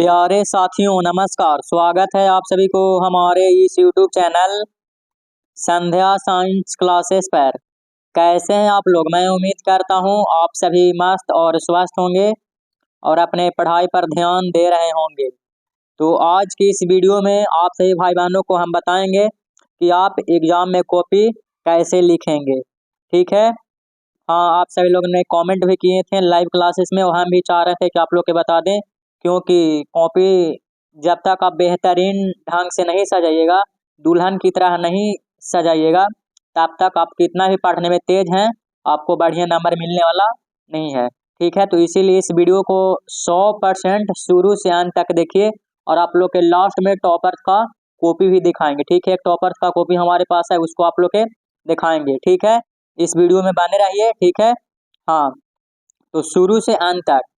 प्यारे साथियों नमस्कार। स्वागत है आप सभी को हमारे इस YouTube चैनल संध्या साइंस क्लासेस पर। कैसे हैं आप लोग? मैं उम्मीद करता हूं आप सभी मस्त और स्वस्थ होंगे और अपने पढ़ाई पर ध्यान दे रहे होंगे। तो आज की इस वीडियो में आप सभी भाई बहनों को हम बताएंगे कि आप एग्जाम में कॉपी कैसे लिखेंगे। ठीक है। हाँ, आप सभी लोगों ने कमेंट भी किए थे लाइव क्लासेस में और हम भी चाह रहे थे कि आप लोग के बता दें, क्योंकि कॉपी जब तक आप बेहतरीन ढंग से नहीं सजाइएगा, दुल्हन की तरह नहीं सजाइएगा, तब तक आप कितना भी पढ़ने में तेज हैं, आपको बढ़िया नंबर मिलने वाला नहीं है। ठीक है, तो इसीलिए इस वीडियो को 100% शुरू से अंत तक देखिए और आप लोग के लास्ट में टॉपर का कॉपी भी दिखाएंगे। ठीक है, एक टॉपर का कॉपी हमारे पास है, उसको आप लोग के दिखाएंगे। ठीक है, इस वीडियो में बने रहिए। ठीक है। हाँ, तो शुरू से अंत तक।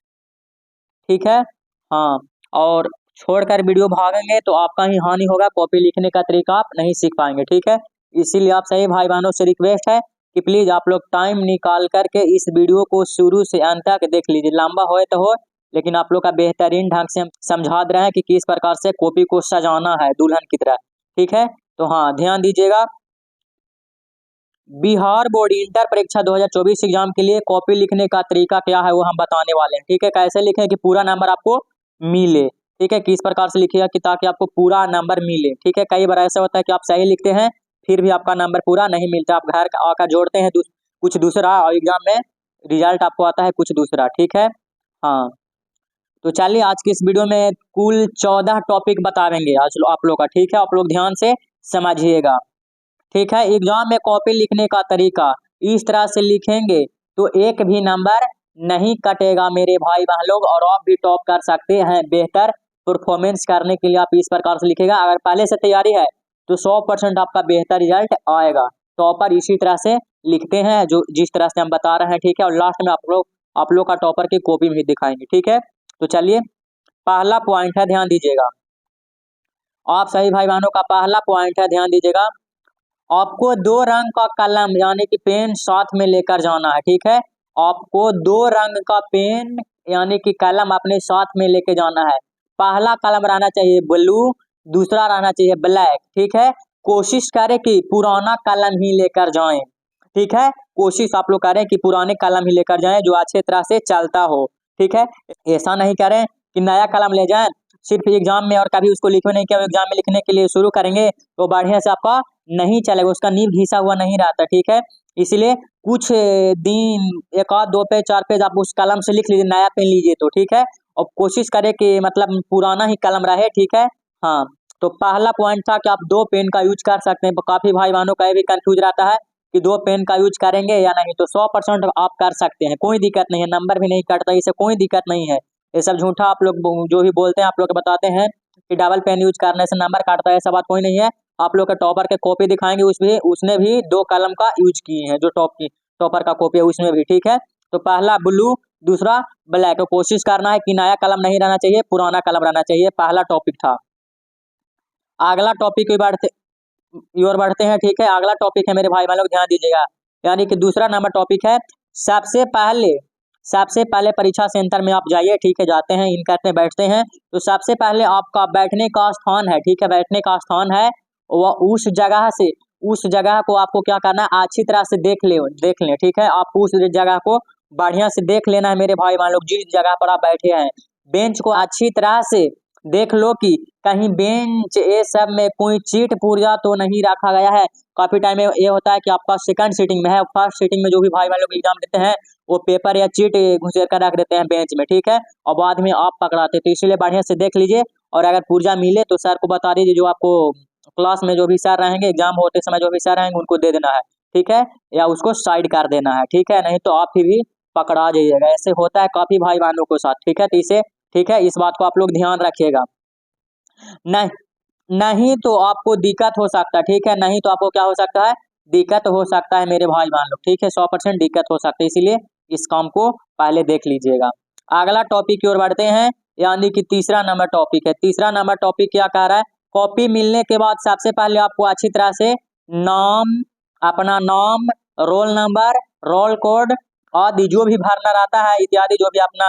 ठीक है। हाँ, और छोड़कर वीडियो भागेंगे तो आपका ही हानि होगा, कॉपी लिखने का तरीका आप नहीं सीख पाएंगे। ठीक है, इसीलिए आप सही भाई बहनों से रिक्वेस्ट है कि प्लीज आप लोग टाइम निकाल करके इस वीडियो को शुरू से अंत तक देख लीजिए। लंबा हो तो हो, लेकिन आप लोग का बेहतरीन ढंग से हम समझा दे रहे हैं कि किस प्रकार से कॉपी को सजाना है दुल्हन की तरह। ठीक है, तो हाँ ध्यान दीजिएगा। बिहार बोर्ड इंटर परीक्षा 2024 एग्जाम के लिए कॉपी लिखने का तरीका क्या है वो हम बताने वाले हैं। ठीक है, कैसे लिखें कि पूरा नंबर आपको मिले। ठीक है, किस प्रकार से लिखिएगा कि ताकि आपको पूरा नंबर मिले। ठीक है, कई बार ऐसा होता है कि आप सही लिखते हैं फिर भी आपका नंबर पूरा नहीं मिलता, आप घर आकर जोड़ते हैं कुछ दूसरा और एग्जाम में रिजल्ट आपको आता है कुछ दूसरा। ठीक है। हाँ, तो चलिए आज की इस वीडियो में कुल 14 टॉपिक बताएंगे आज आप लोग का। ठीक है, आप लोग ध्यान से समझिएगा। ठीक है, एग्जाम में कॉपी लिखने का तरीका इस तरह से लिखेंगे तो एक भी नंबर नहीं कटेगा मेरे भाई बहन लोग, और आप भी टॉप कर सकते हैं। बेहतर परफॉर्मेंस करने के लिए आप इस प्रकार से लिखेगा। अगर पहले से तैयारी है तो 100% आपका बेहतर रिजल्ट आएगा। टॉपर इसी तरह से लिखते हैं जो जिस तरह से हम बता रहे हैं। ठीक है, और लास्ट में आप लोग का टॉपर की कॉपी भी दिखाएंगे। ठीक है, तो चलिए पहला पॉइंट है, ध्यान दीजिएगा। आप सही भाई बहनों का पहला पॉइंट है, ध्यान दीजिएगा। आपको 2 रंग का कलम यानी कि पेन साथ में लेकर जाना है। ठीक है, आपको 2 रंग का पेन यानी कि कलम अपने साथ में लेके जाना है। पहला कलम रहना चाहिए ब्लू, दूसरा रहना चाहिए ब्लैक। ठीक है, कोशिश करें कि पुराना कलम ही लेकर जाएं। ठीक है, कोशिश आप लोग करें कि पुराने कलम ही लेकर जाएं जो अच्छे तरह से चलता हो। ठीक है, ऐसा नहीं करें कि नया कलम ले जाएं सिर्फ एग्जाम में और कभी उसको लिखे नहीं किया, एग्जाम में लिखने के लिए शुरू करेंगे तो बढ़िया से आपका नहीं चलेगा, उसका नींव घिसा हुआ नहीं रहता। ठीक है, इसलिए कुछ दिन 1 आध 2 पेज 4 पेज आप उस कलम से लिख लीजिए, नया पेन लीजिए तो। ठीक है, और कोशिश करें कि मतलब पुराना ही कलम रहे। ठीक है। हाँ, तो पहला पॉइंट था कि आप 2 पेन का यूज कर सकते हैं। काफी भाई बहनों का ये भी कंफ्यूज रहता है कि 2 पेन का यूज करेंगे या नहीं, तो 100% आप कर सकते हैं, कोई दिक्कत नहीं है, नंबर भी नहीं कटता, इससे कोई दिक्कत नहीं है। ये सब झूठा आप लोग जो भी बोलते हैं आप लोग बताते हैं कि डबल पेन यूज करने से नंबर काटता है, ऐसा बात कोई नहीं है। आप लोग का टॉपर के कॉपी दिखाएंगे, उसने भी 2 कलम का यूज किए हैं, जो टॉपर का कॉपी है उसमें भी। ठीक है, तो पहला ब्लू, दूसरा ब्लैक। कोशिश करना है कि नया कलम नहीं रहना चाहिए, पुराना कलम रहना चाहिए। पहला टॉपिक था। अगला टॉपिक बढ़ते हैं। ठीक है, अगला टॉपिक है मेरे भाई बहन लोग ध्यान दीजिएगा, यानी कि दूसरा नंबर टॉपिक है सबसे पहले परीक्षा सेंटर में आप जाइए। ठीक है, जाते हैं इन करते बैठते हैं तो सबसे पहले आपका बैठने का स्थान है। ठीक है, बैठने का स्थान है वह उस जगह को आपको क्या करना है, अच्छी तरह से देख लें। ठीक है, आप उस जगह को बढ़िया से देख लेना है मेरे भाई मान लोग, जिस जगह पर आप बैठे हैं बेंच को अच्छी तरह से देख लो कि कहीं बेंच ये सब में कोई चीट पुर्जा तो नहीं रखा गया है। काफी टाइम में ये होता है कि आपका सेकंड सीटिंग में है, फर्स्ट सीटिंग में जो भी भाई लोग एग्जाम देते हैं वो पेपर या चीट घुसेर कर रख देते हैं बेंच में। ठीक है, और बाद में आप पकड़ाते, तो इसलिए बढ़िया से देख लीजिए। और अगर पुर्जा मिले तो सर को बता दीजिए, जो आपको क्लास में जो भी सर रहेंगे एग्जाम होते समय जो भी सर रहेंगे उनको दे देना है। ठीक है, या उसको साइड कर देना है। ठीक है, नहीं तो आप ही भी पकड़ा जाइएगा, ऐसे होता है काफी भाई बहनों के साथ। ठीक है, तो इसे ठीक है, इस बात को आप लोग ध्यान रखिएगा। नहीं नहीं तो आपको दिक्कत हो सकता है। ठीक है, नहीं तो आपको क्या हो सकता है, दिक्कत हो सकता है मेरे भाई बहन लोग। ठीक है, 100% दिक्कत हो सकता है, इसीलिए इस काम को पहले देख लीजिएगा। अगला टॉपिक की ओर बढ़ते हैं, यानी कि तीसरा नंबर टॉपिक है। तीसरा नंबर टॉपिक क्या कह रहा है, कॉपी मिलने के बाद सबसे पहले आपको अच्छी तरह से अपना नाम, रोल नंबर, रोल कोड आदि जो भी भरना रहता है इत्यादि, जो भी अपना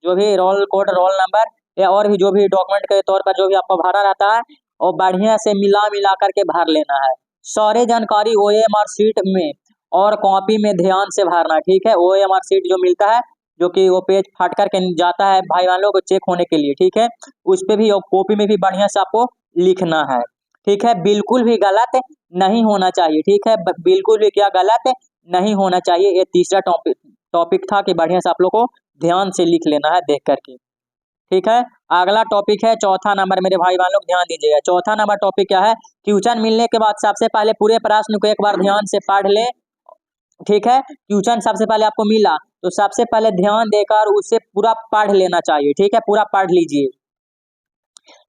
जो भी रोल कोड रोल नंबर या और भी जो भी डॉक्यूमेंट के तौर पर जो भी आपको भरना रहता है और बढ़िया से मिला करके भर लेना है। सारी जानकारी OMR शीट में और कॉपी में ध्यान से भरना, ठीक है। OMR शीट जो मिलता है, जो कि वो पेज फाट करके जाता है भाई मान लो को चेक होने के लिए, ठीक है, उस पे भी और कॉपी में भी बढ़िया से आपको लिखना है, ठीक है। बिल्कुल भी गलत नहीं होना चाहिए, ठीक है, बिल्कुल भी क्या गलत नहीं होना चाहिए। ये तीसरा टॉपिक था कि बढ़िया से आप लोग को ध्यान से लिख लेना है देख करके, ठीक है। अगला टॉपिक है चौथा नंबर, मेरे भाई मान लोग ध्यान दीजिएगा। चौथा नंबर टॉपिक क्या है? क्वेश्चन मिलने के बाद सबसे पहले पूरे प्रश्न को एक बार ध्यान से पढ़ ले, ठीक है। क्वेश्चन सबसे पहले आपको मिला तो सबसे पहले ध्यान देकर उसे पूरा पढ़ लेना चाहिए, ठीक है, पूरा पढ़ लीजिए,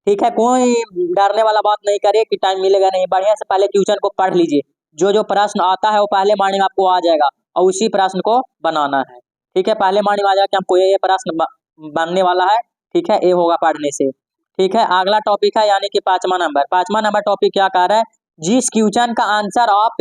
ठीक है। कोई डरने वाला बात नहीं करे कि टाइम मिलेगा नहीं, बढ़िया से पहले क्वेश्चन को पढ़ लीजिए। जो जो प्रश्न आता है वो पहले मार्निंग में आपको आ जाएगा और उसी प्रश्न को बनाना है, ठीक है। पहले मार्निंग में आ जाएगा कि हमको ये प्रश्न बनने वाला है, ठीक है, ये होगा पढ़ने से, ठीक है। अगला टॉपिक है यानी कि पांचवा नंबर टॉपिक क्या कह रहा है? जिस क्वेश्चन का आंसर आप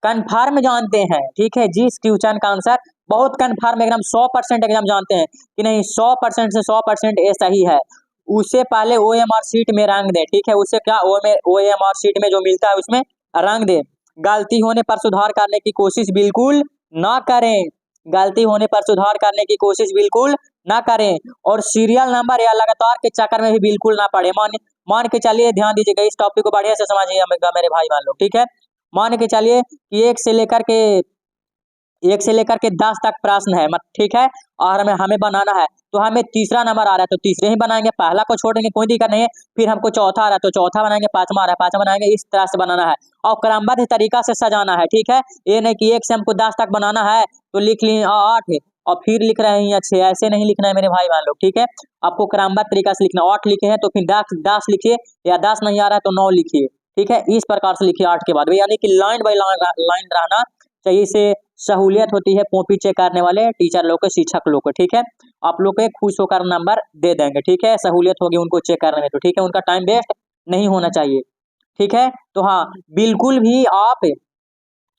कन्फर्म जानते हैं, ठीक है, जिस क्वेश्चन का आंसर बहुत कन्फर्म एकदम 100% एकदम जानते हैं कि नहीं 100% से 100% ये सही है, उसे पहले OMR शीट में रंग दे, ठीक है। उसे क्या OMR शीट में जो मिलता है उसमें रंग दे। गलती होने पर सुधार करने की कोशिश बिल्कुल ना करें, गलती होने पर सुधार करने की कोशिश बिल्कुल ना करें और सीरियल नंबर या लगातार के चक्कर में भी बिल्कुल ना पड़े। मान के चलिए, ध्यान दीजिएगा, इस टॉपिक को बढ़िया से समझिएगा मेरे भाई मान लो, ठीक है। मान के चलिए कि एक से लेकर के 10 तक प्रश्न है, ठीक है, और हमें बनाना है तो हमें तीसरा नंबर आ रहा है तो तीसरे ही बनाएंगे, पहला को छोड़ेंगे कोई दिक्कत नहीं है। फिर हमको चौथा आ रहा है तो चौथा बनाएंगे, पांचवा आ रहा है पांचवा बनाएंगे, इस तरह से बनाना है और क्रमबद्ध तरीका से सजाना है, ठीक है। ये नहीं कि एक से हमको 10 तक बनाना है तो लिख लिए 8 और फिर लिख रहे हैं 6, ऐसे नहीं लिखना है मेरे भाई मान लो, ठीक है। आपको क्रमबद्ध तरीका से लिखना, 8 लिखे हैं तो फिर 10 लिखिए, या 10 नहीं आ रहा है तो 9 लिखिए, ठीक है। इस प्रकार से लिखिए 8 के बाद, यानी कि लाइन बाई लाइन रहना चाहिए। इससे सहूलियत होती है कॉपी चेक करने वाले टीचर लोग को, शिक्षक लोग को, ठीक है। आप लोग के खुश होकर नंबर दे देंगे, ठीक है, सहूलियत होगी उनको चेक करने में तो, ठीक है, उनका टाइम वेस्ट नहीं होना चाहिए, ठीक है। तो हाँ, बिल्कुल भी आप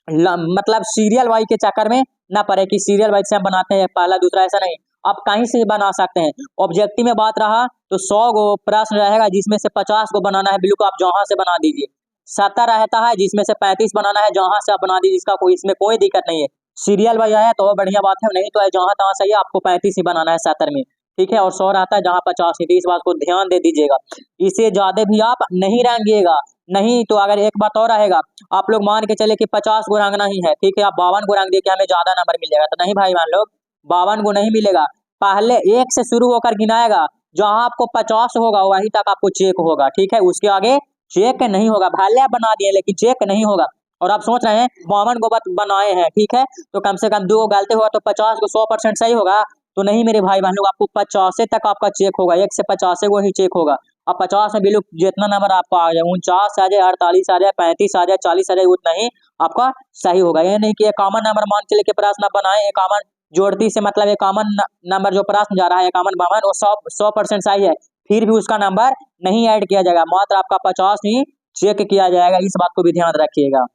मतलब सीरियल वाइज के चक्कर में ना पड़े कि सीरियल वाइज से हम बनाते हैं पहला दूसरा, ऐसा नहीं, आप कहीं से बना सकते हैं। ऑब्जेक्टिव में बात रहा तो 100 गो प्रश्न रहेगा जिसमें से 50 को बनाना है, बिल्कुल आप जहां से बना दीजिए। 70 रहता है जिसमें से 35 बनाना है, जहां से आप बना दीजिए, इसका कोई इसमें कोई दिक्कत नहीं है। सीरियल वाइज है तो बढ़िया बात है, नहीं तो जहां तहां सही है, आपको 35 ही बनाना है 70 में, ठीक है। और 100 रहता है जहां 50 है, तो इस बात को ध्यान दे दीजिएगा। इससे ज्यादा भी आप नहीं रंगिएगा, नहीं तो अगर एक बात और रहेगा, आप लोग मान के चले कि 50 गो रंगना ही है, ठीक है, आप 52 गो रंग दे के हमें ज्यादा नंबर मिल जाएगा, तो नहीं भाई मान लो 52 गो नहीं मिलेगा। पहले 1 से शुरू होकर गिनाएगा, जहां आपको 50 होगा वहीं तक आपको चेक होगा, ठीक है, उसके आगे चेक नहीं होगा। भले आप बना दिए लेकिन चेक नहीं होगा। और आप सोच रहे हैं 52 गो बनाए हैं, ठीक है, तो कम से कम 2 गो गलती होगा तो 50 को 100% सही होगा, तो नहीं मेरे भाई बहन लोग, आपको 50 तक आपका चेक होगा, 1 से 50 को ही चेक होगा। अब 50 में बिल्कुल जितना नंबर आपका आ जाए, 49 आ जाए, 48 आ जाए, 35 आ जाए, 40 आ जाए, उतना ही आपका सही होगा। ये नहीं कि एक कॉमन नंबर मान के लेके प्रश्न बनाए, एक कॉमन जोड़ती से मतलब एक कॉमन नंबर जो प्रश्न जा रहा है कॉमन 52 वो 100% सही है, फिर भी उसका नंबर नहीं ऐड किया जाएगा, मात्र आपका 50 ही चेक किया जाएगा, इस बात को भी ध्यान रखिएगा।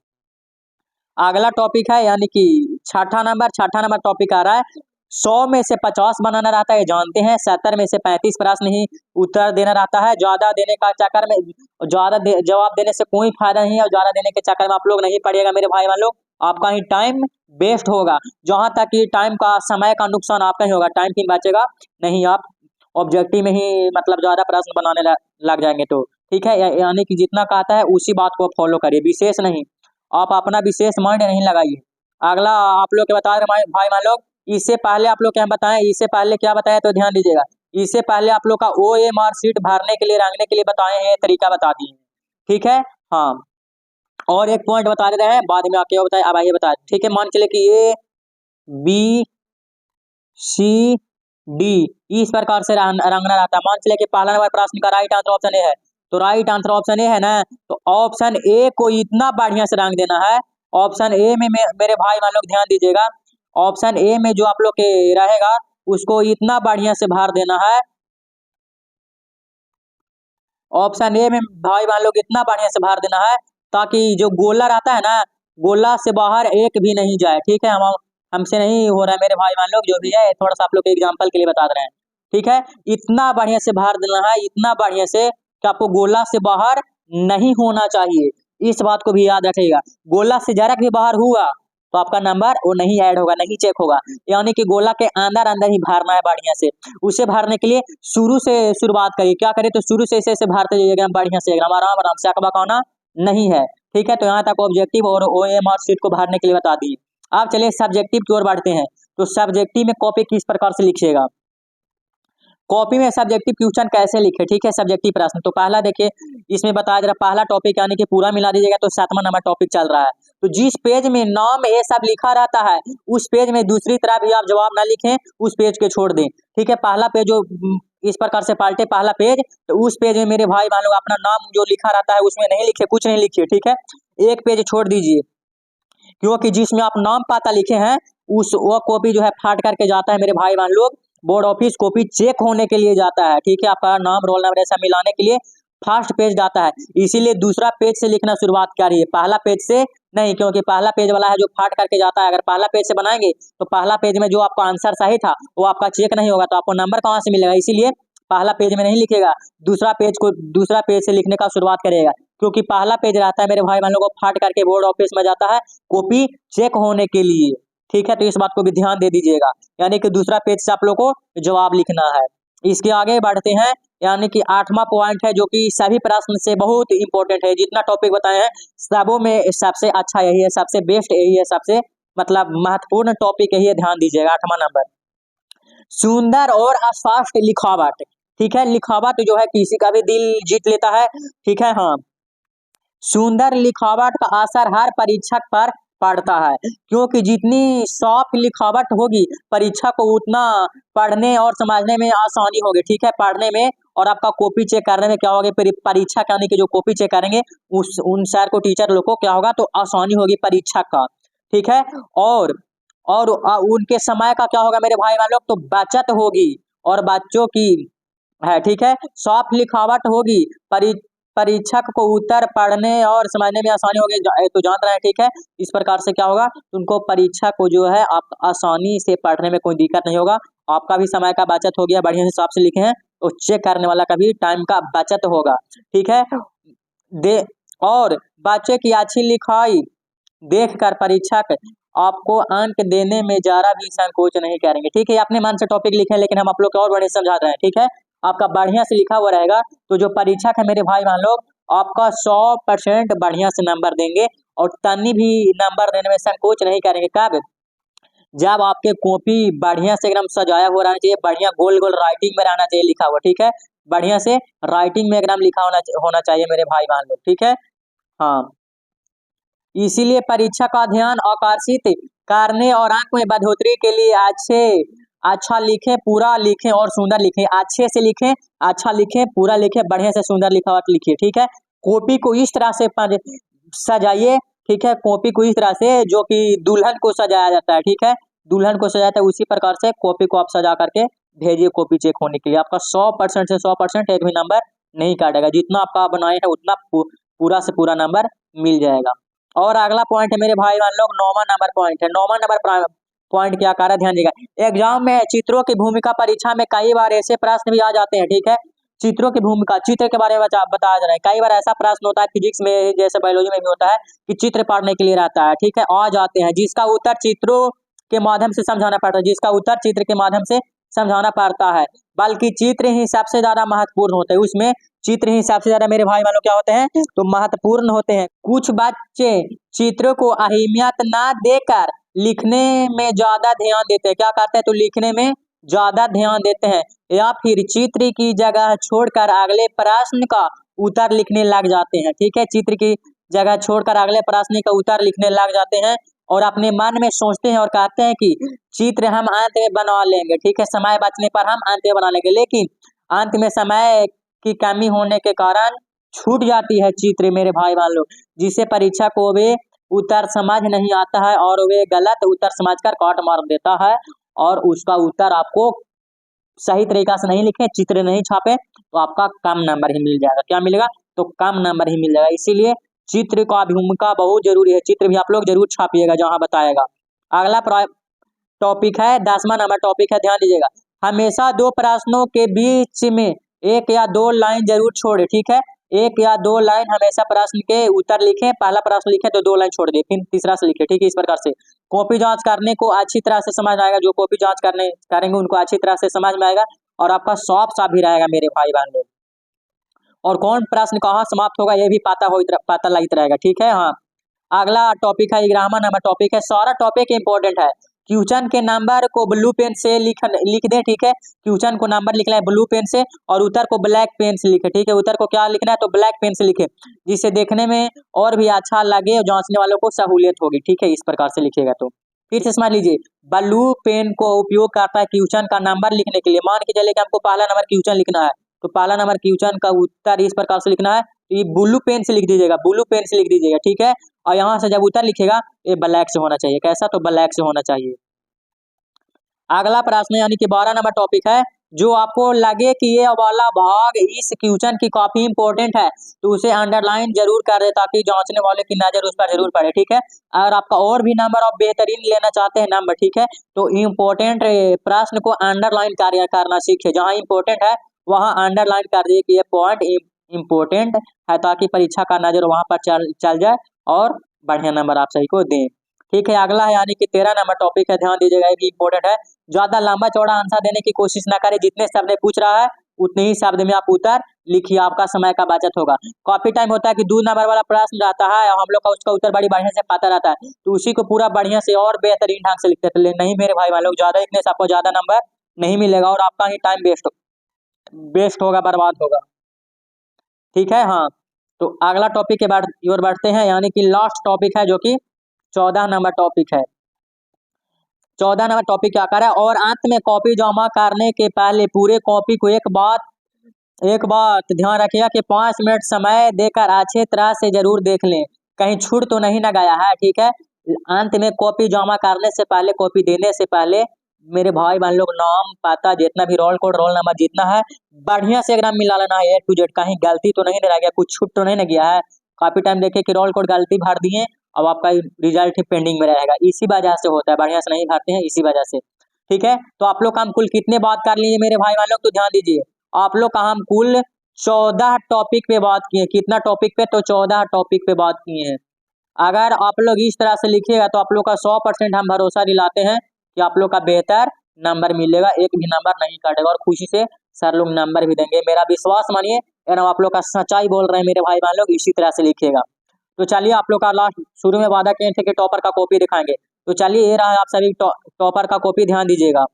अगला टॉपिक है यानी कि छठा नंबर टॉपिक आ रहा है 100 में से 50 बनाना रहता है, जानते हैं। 70 में से 35 प्रश्न ही उत्तर देना रहता है। ज्यादा देने का चक्कर में जवाब देने से कोई फायदा नहीं है, और ज्यादा देने के चक्कर में आप लोग नहीं पढ़िएगा मेरे भाई मान लो, आपका ही टाइम वेस्ट होगा। जहां तक कि टाइम का समय का नुकसान आपका ही होगा, टाइम फिर बचेगा नहीं, आप ऑब्जेक्टिव में ही मतलब ज्यादा प्रश्न बनाने लग जाएंगे तो, ठीक है। यानी कि जितना कहता है उसी बात को फॉलो करिए, विशेष नहीं, आप अपना विशेष माइंड नहीं लगाइए। अगला आप लोग के बता रहे भाई मान लोग, इससे पहले आप लोग क्या बताएं, इससे पहले क्या बताया तो ध्यान दीजिएगा। इससे पहले आप लोग का OMR शीट भरने के लिए रंगने के लिए बताए हैं, तरीका बता दिए हैं, ठीक है। हाँ, और एक पॉइंट बता दे रहे हैं, बाद में आके बताए, अब आइए बताए, ठीक है। मान चले कि ABCD इस प्रकार से रंगना रहता है। मान चले कि पहला नंबर प्रश्न का राइट आंसर ऑप्शन ए है, तो राइट आंसर ऑप्शन ए है ना, तो ऑप्शन ए को इतना बढ़िया से रंग देना है। ऑप्शन ए में मेरे भाई मान लोग ध्यान दीजिएगा, ऑप्शन ए में जो आप लोग के रहेगा उसको इतना बढ़िया से भर देना है। ऑप्शन ए में भाई मान लोग इतना बढ़िया से भर देना है ताकि जो गोला रहता है ना, गोला से बाहर एक भी नहीं जाए, ठीक है। हमसे नहीं हो रहा है मेरे भाई मान लोग, जो भी है थोड़ा सा आप लोग के एग्जाम्पल के लिए बता रहे हैं। ठीक है, इतना बढ़िया से भर देना है, इतना बढ़िया से कि आपको गोला से बाहर नहीं होना चाहिए। इस बात को भी याद रखिएगा। गोला से जरा भी बाहर हुआ तो आपका नंबर वो नहीं ऐड होगा, नहीं चेक होगा। यानी कि गोला के अंदर अंदर ही भरना है बढ़िया से। उसे भरने के लिए शुरू से शुरुआत करिए। क्या करिए तो शुरू से ऐसे भरते जाइएगा बढ़िया से, एकदम आराम आराम से, अकबकाना नहीं है। ठीक है, तो यहाँ तक ऑब्जेक्टिव और OMR शीट को भरने के लिए बता दिए। अब चलिए सब्जेक्टिव की ओर बढ़ते हैं। तो सब्जेक्टिव में कॉपी किस प्रकार से लिखिएगा, कॉपी में सब्जेक्टिव क्वेश्चन कैसे लिखे। ठीक है, सब्जेक्टिव प्रश्न तो पहला देखिए, इसमें बताया जा रहा पहला टॉपिक यानी कि पूरा मिला दीजिएगा तो 7वां नंबर टॉपिक चल रहा है। तो जिस पेज में नाम ये सब लिखा रहता है उस पेज में दूसरी तरह भी आप जवाब ना लिखें, उस पेज के छोड़ दें। ठीक है, पहला पेज जो इस प्रकार से पलटे पहला पेज, तो उस पेज में मेरे भाई बहन लोग अपना नाम जो लिखा रहता है उसमें नहीं लिखे, कुछ नहीं लिखिए। ठीक है, एक पेज छोड़ दीजिए, क्योंकि जिसमें आप नाम पता लिखे हैं उस वो कॉपी जो है फाट करके जाता है मेरे भाई बहन लोग, बोर्ड ऑफिस कॉपी चेक होने के लिए जाता है। ठीक है, आपका नाम रोल नंबर ऐसा मिलाने के लिए फर्स्ट पेज जाता है, इसीलिए दूसरा पेज से लिखना शुरुआत करिए, पहला पेज से नहीं, क्योंकि पहला पेज वाला है जो फाट करके जाता है। अगर पहला पेज से बनाएंगे तो पहला पेज में जो आपका आंसर सही था वो आपका चेक नहीं होगा, तो आपको नंबर कहाँ से मिलेगा। इसीलिए पहला पेज में नहीं लिखेगा, दूसरा पेज से लिखने का शुरुआत करेगा, क्योंकि पहला पेज रहता है मेरे भाई बहन लोगों को फाट करके बोर्ड ऑफिस में जाता है कॉपी चेक होने के लिए। ठीक है, तो इस बात को भी ध्यान दे दीजिएगा, यानी कि दूसरा पेज से आप लोग को जवाब लिखना है। इसके आगे बढ़ते हैं, यानी कि 8वां पॉइंट है जो कि सभी प्रश्न से बहुत इंपॉर्टेंट है। जितना टॉपिक बताए हैं सबों में सबसे अच्छा यही है, सबसे बेस्ट यही है, सबसे मतलब महत्वपूर्ण टॉपिक यही है, ध्यान दीजिएगा। 8वां नंबर, सुंदर और अस्पष्ट लिखावट। ठीक है, लिखावट जो है किसी का भी दिल जीत लेता है। ठीक है, हाँ, सुंदर लिखावट का असर हर परीक्षक पर पड़ता है, क्योंकि जितनी सॉफ्ट लिखावट होगी परीक्षा को उतना पढ़ने और समझने में आसानी होगी। ठीक है, पढ़ने में और आपका कॉपी चेक करने में क्या होगा, परीक्षा यानी कि जो कॉपी चेक करेंगे उन सर को टीचर लोग को क्या होगा तो आसानी होगी परीक्षा का। ठीक है, और उनके समय का क्या होगा मेरे भाई बहन लोग, तो बचत होगी और बच्चों की है। ठीक है, सॉफ्ट लिखावट होगी, परीक्षक को उत्तर पढ़ने और समझने में आसानी होगी, तो जान रहे हैं। ठीक है, इस प्रकार से क्या होगा, उनको परीक्षा को जो है आप आसानी से पढ़ने में कोई दिक्कत नहीं होगा, आपका भी समय का बचत हो गया, बढ़िया से हिसाब से लिखे हैं तो चेक करने वाला का भी टाइम का बचत होगा। ठीक है, और बच्चे की अच्छी लिखाई देखकर परीक्षक आपको अंक देने में जरा भी संकोच नहीं करेंगे। ठीक है, अपने मन से टॉपिक लिखे लेकिन हम आप लोग को और बढ़िया समझा रहे हैं। ठीक है, आपका बढ़िया से लिखा हुआ रहेगा तो जो परीक्षक है मेरे भाई बहन लोग आपका 100% बढ़िया से नंबर देंगे, और तनी भी नंबर देने में संकोच नहीं करेंगे। कब, जब आपके कॉपी बढ़िया से एकदम सजाया हुआ रहना चाहिए, बढ़िया गोल गोल राइटिंग में रहना चाहिए लिखा हुआ। ठीक है, बढ़िया से राइटिंग में एकदम लिखा होना चाहिए मेरे भाई बहन लोग। ठीक है, हाँ, इसीलिए परीक्षा का ध्यान आकर्षित करने और अंक में बढ़ोतरी के लिए अच्छा लिखें, पूरा लिखें और सुंदर लिखें। अच्छे से लिखें, अच्छा लिखें, पूरा लिखें, बढ़िया से सुंदर लिखावट लिखिए। ठीक है, कॉपी को इस तरह से सजाइए। ठीक है, कॉपी को इस तरह से जो कि दुल्हन को सजाया जाता है। ठीक है, दुल्हन को सजाया जाता है उसी प्रकार से कॉपी को आप सजा करके भेजिए कॉपी चेक होने के लिए। आपका 100% से 100% एक भी नंबर नहीं काटेगा, जितना आपका बनाए है उतना पूरा से पूरा नंबर मिल जाएगा। और अगला पॉइंट है मेरे भाई मान लोग 9वां नंबर पॉइंट है। 9वां नंबर पॉइंट क्या कर रहा है, ध्यान दीजिएगा। एग्जाम में चित्रों की भूमिका परीक्षा में कई बार ऐसे प्रश्न भी आ जाते हैं। ठीक है, चित्रों की भूमिका, चित्र के बारे में बताया जा रहा है। कई बार ऐसा प्रश्न होता है फिजिक्स में जैसे बायोलॉजी में भी होता है कि चित्र पढ़ने के लिए रहता है। ठीक है, आ जाते हैं जिसका उत्तर चित्रों के माध्यम से समझाना पड़ता है, जिसका उत्तर चित्र के माध्यम से समझाना पड़ता है, बल्कि चित्र ही सबसे ज्यादा महत्वपूर्ण होते हैं। उसमें चित्र ही सबसे ज्यादा मेरे भाई वालों क्या होते हैं तो महत्वपूर्ण होते हैं। कुछ बच्चे चित्रों को अहमियत ना देकर लिखने में ज्यादा ध्यान देते हैं। क्या करते हैं तो लिखने में ज्यादा ध्यान देते हैं, या फिर चित्र की जगह छोड़कर अगले प्रश्न का उत्तर लिखने लग जाते हैं। ठीक है, चित्र की जगह छोड़कर अगले प्रश्न का उत्तर लिखने लग जाते हैं और अपने मन में सोचते हैं और कहते हैं कि चित्र हम अंत में बना लेंगे। ठीक है, समय बचने पर हम अंत में बना लेंगे, लेकिन अंत में समय की कमी होने के कारण छूट जाती है चित्र मेरे भाई बहन लोग, जिससे परीक्षा को वे उत्तर समझ नहीं आता है और वे गलत उत्तर समझकर काट मार देता है और उसका उत्तर आपको सही तरीका से नहीं लिखे, चित्र नहीं छापे तो आपका कम नंबर ही मिल जाएगा। क्या मिलेगा तो कम नंबर ही मिल जाएगा। इसीलिए चित्र का भूमिका बहुत जरूरी है, चित्र भी आप लोग जरूर छापिएगा जहां बताएगा। अगला टॉपिक है 10वां नंबर टॉपिक है, ध्यान दीजिएगा। हमेशा दो प्रश्नों के बीच में एक या दो लाइन जरूर छोड़े, ठीक है। एक या दो लाइन हमेशा प्रश्न के उत्तर लिखें, पहला प्रश्न लिखे तो दो लाइन छोड़ दे, फिर तीसरा से लिखे, ठीक है। इस प्रकार से कॉपी जांच करने को अच्छी तरह से समझ में आएगा, जो कॉपी जांच करेंगे उनको अच्छी तरह से समझ में आएगा और आपका साफ भी रहेगा मेरे भाई बहन लोग। और कौन प्रश्न कहाँ समाप्त होगा ये भी पता लग रहेगा, ठीक है। हाँ, अगला टॉपिक है 11वां नंबर टॉपिक है, सारा टॉपिक इंपॉर्टेंट है। क्वेश्चन के नंबर को ब्लू पेन से लिख दे, ठीक है। क्वेश्चन को नंबर लिखना है ब्लू पेन से और उत्तर को ब्लैक पेन से लिखे, ठीक है। उत्तर को क्या लिखना है तो ब्लैक पेन से लिखे, जिससे देखने में और भी अच्छा लगे और जांचने वालों को सहूलियत होगी, ठीक है। इस प्रकार से लिखेगा तो फिर से समझ लीजिए, ब्लू पेन को उपयोग करता है क्वेश्चन का नंबर लिखने के लिए। मान के चलिए कि हमको पहला नंबर क्वेश्चन लिखना है, तो पहला नंबर क्वेश्चन का उत्तर इस प्रकार से लिखना है, तो ये ब्लू पेन से लिख दीजिएगा, ब्लू पेन से लिख दीजिएगा, ठीक है। और यहाँ से जब उत्तर लिखेगा ये ब्लैक से होना चाहिए, कैसा तो ब्लैक से होना चाहिए। अगला प्रश्न यानी कि 12 नंबर टॉपिक है, जो आपको लगे कि ये वाला भाग इस क्वेश्चन की काफी इंपॉर्टेंट है तो उसे अंडरलाइन जरूर कर दे, ताकि जांचने वाले की नजर उस पर जरूर पड़े, ठीक है। अगर आपका और भी नंबर आप बेहतरीन लेना चाहते हैं नंबर, ठीक है, तो इम्पोर्टेंट प्रश्न को अंडरलाइन करना सीखे। जहाँ इंपॉर्टेंट है वहाँ अंडरलाइन कर दिए कि ये पॉइंट इम्पोर्टेंट है, ताकि परीक्षा का नजर वहां पर चल जाए और बढ़िया नंबर आप सही को दें, ठीक है। अगला है यानी कि 13 नंबर टॉपिक है, ध्यान दीजिएगा, ये भी इंपॉर्टेंट है। ज्यादा लंबा चौड़ा आंसर देने की कोशिश ना करें, जितने शब्द पूछ रहा है उतने ही शब्द में आप उत्तर लिखिए, आपका समय का बचत होगा। कॉपी टाइम होता है कि 2 नंबर वाला प्रश्न रहता है और हम लोग का उसका उत्तर बड़ी बढ़िया से पता रहता है, तो उसी को पूरा बढ़िया से और बेहतरीन ढंग से लिखते थे। नहीं मेरे भाई लोग, ज्यादा लिखने से आपको ज्यादा नंबर नहीं मिलेगा और आपका ही टाइम वेस्ट होगा, बर्बाद होगा, ठीक है। हाँ, तो अगला टॉपिक के बाद और बढ़ते हैं, यानी कि लास्ट टॉपिक है जो कि 14 नंबर टॉपिक है। 14 नंबर टॉपिक क्या कर रहा है, और अंत में कॉपी जमा करने के पहले पूरे कॉपी को एक बात ध्यान रखिएगा कि 5 मिनट समय देकर अच्छे तरह से जरूर देख लें, कहीं छूट तो नहीं न गया है, ठीक है। अंत में कॉपी जमा करने से पहले, कॉपी देने से पहले मेरे भाई बहन लोग नाम पता जितना भी रोल कोड रोल नंबर जितना है बढ़िया से एकदम मिला लेना है, A to Z, कहीं गलती तो नहीं रह गया, कुछ छूट तो नहीं न गया है। काफी टाइम देखे कि रोल कोड गलती भर दिए, अब आपका रिजल्ट ही पेंडिंग में रहेगा, इसी वजह से होता है, बढ़िया से नहीं भरते हैं इसी वजह से, ठीक है। तो आप लोग का हम कुल कितने बात कर लिए मेरे भाई बहन लोग, तो ध्यान दीजिए, आप लोग का हम कुल 14 टॉपिक पे बात किए। कितना टॉपिक पे, तो 14 टॉपिक पे बात किए हैं। अगर आप लोग इस तरह से लिखिएगा तो आप लोग का 100% हम भरोसा दिलाते हैं कि आप लोग का बेहतर नंबर मिलेगा, एक भी नंबर नहीं काटेगा और खुशी से सर लोग नंबर भी देंगे, मेरा विश्वास मानिए, और आप लोग का सच्चाई बोल रहे हैं मेरे भाई बहन लोग, इसी तरह से लिखिएगा। तो चलिए, आप लोग का लास्ट शुरू में वादा किए थे कि टॉपर का कॉपी दिखाएंगे, तो चलिए ये रहा आप सभी टॉपर का कॉपी, ध्यान दीजिएगा।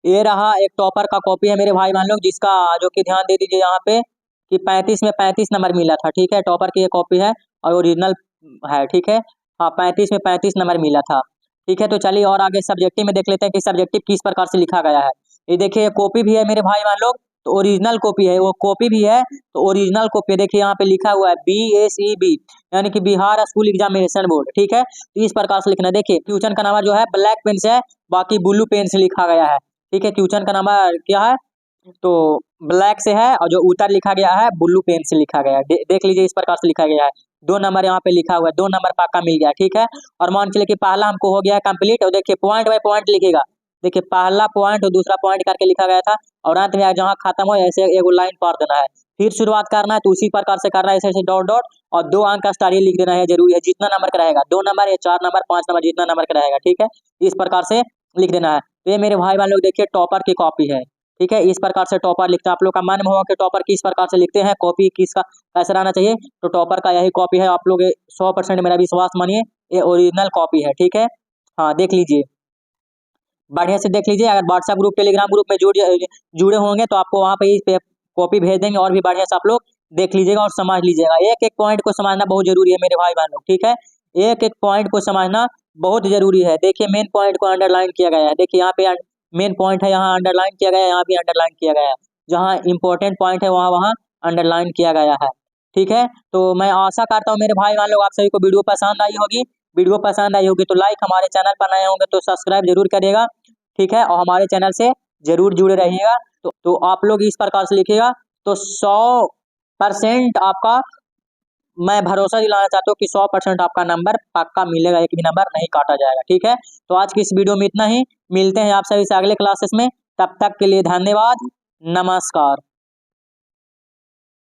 ये रहा एक टॉपर का कॉपी है मेरे भाई बहन लोग, जिसका जो कि ध्यान दे दीजिए यहाँ पे कि 35 में 35 नंबर मिला था, ठीक है। टॉपर की ये कॉपी है और ओरिजिनल है, ठीक है। हाँ, 35 में 35 नंबर मिला था, ठीक है। तो चलिए और आगे सब्जेक्टिव में देख लेते हैं कि सब्जेक्टिव किस प्रकार से लिखा गया है। ये देखिए कॉपी भी है मेरे भाई बहन लोग, तो ओरिजिनल कॉपी है, वो कॉपी भी है तो ओरिजिनल कॉपी। देखिए यहाँ पे लिखा हुआ है BSEB यानी कि बिहार स्कूल एग्जामिनेशन बोर्ड, ठीक है। तो इस प्रकार से लिखना। देखिए क्वेश्चन का नंबर जो है ब्लैक पेन से है, बाकी ब्लू पेन से लिखा गया है, ठीक है। क्वेश्चन का नंबर क्या है तो ब्लैक से है और जो उत्तर लिखा गया है ब्लू पेन से लिखा गया है। देख लीजिए इस प्रकार से लिखा गया है, 2 नंबर यहाँ पे लिखा हुआ है, 2 नंबर पक्का मिल गया, ठीक है। और मान चलिए कि पहला हमको हो गया है कंप्लीट, और देखिए पॉइंट बाय पॉइंट लिखेगा, देखिए पहला पॉइंट और दूसरा पॉइंट करके लिखा गया था, और अंत में जहाँ खत्म हो ऐसे एक लाइन पार देना है, फिर शुरुआत करना है, तो उसी प्रकार से करना है, ऐसे डॉट डॉट और 2 अंक का स्टार लिख देना है, जरूरी है, जितना नंबर का रहेगा, 2 नंबर या 4 नंबर 5 नंबर जितना नंबर का रहेगा, ठीक है। इस प्रकार से लिख देना है। तो ये मेरे भाई बहन लोग देखिए टॉपर की कॉपी है, ठीक है। इस प्रकार से टॉपर लिखते हैं, आप लोग का मन में होगा कि टॉपर किस प्रकार से लिखते हैं, कॉपी किसका कैसे रहना चाहिए, तो टॉपर का यही कॉपी है, आप लोग 100% मेरा विश्वास मानिए, ये ओरिजिनल कॉपी है, ठीक है। हाँ, देख लीजिए, बढ़िया से देख लीजिए। अगर व्हाट्सएप ग्रुप टेलीग्राम ग्रुप में जुड़े होंगे तो आपको वहाँ पे इस कॉपी भेज देंगे, और भी बढ़िया से आप लोग देख लीजिएगा और समझ लीजिएगा। एक एक पॉइंट को समझना बहुत जरूरी है मेरे भाई बहन लोग, ठीक है। एक एक पॉइंट को समझना बहुत जरूरी है। देखिए मेन पॉइंट को अंडरलाइन किया गया है, देखिए यहाँ पे मेन पॉइंट है, यहाँ अंडरलाइन किया गया है, यहाँ भी अंडरलाइन किया गया है, जहाँ इंपॉर्टेंट पॉइंट है वहाँ वहाँ अंडरलाइन किया गया है, ठीक है। तो मैं आशा करता हूँ मेरे भाई बहन लोग आप सभी को वीडियो पसंद आई होगी। वीडियो पसंद आई होगी तो लाइक, हमारे चैनल पर नए होंगे तो सब्सक्राइब जरूर करिएगा, ठीक है। और हमारे चैनल से जरूर जुड़े रहिएगा। तो आप लोग इस प्रकार से लिखिएगा तो 100% आपका, मैं भरोसा दिलाना चाहता हूँ कि 100% आपका नंबर पक्का मिलेगा, एक भी नंबर नहीं काटा जाएगा, ठीक है। तो आज की इस वीडियो में इतना ही, मिलते हैं आप सभी से अगले क्लासेस में। तब तक के लिए धन्यवाद, नमस्कार।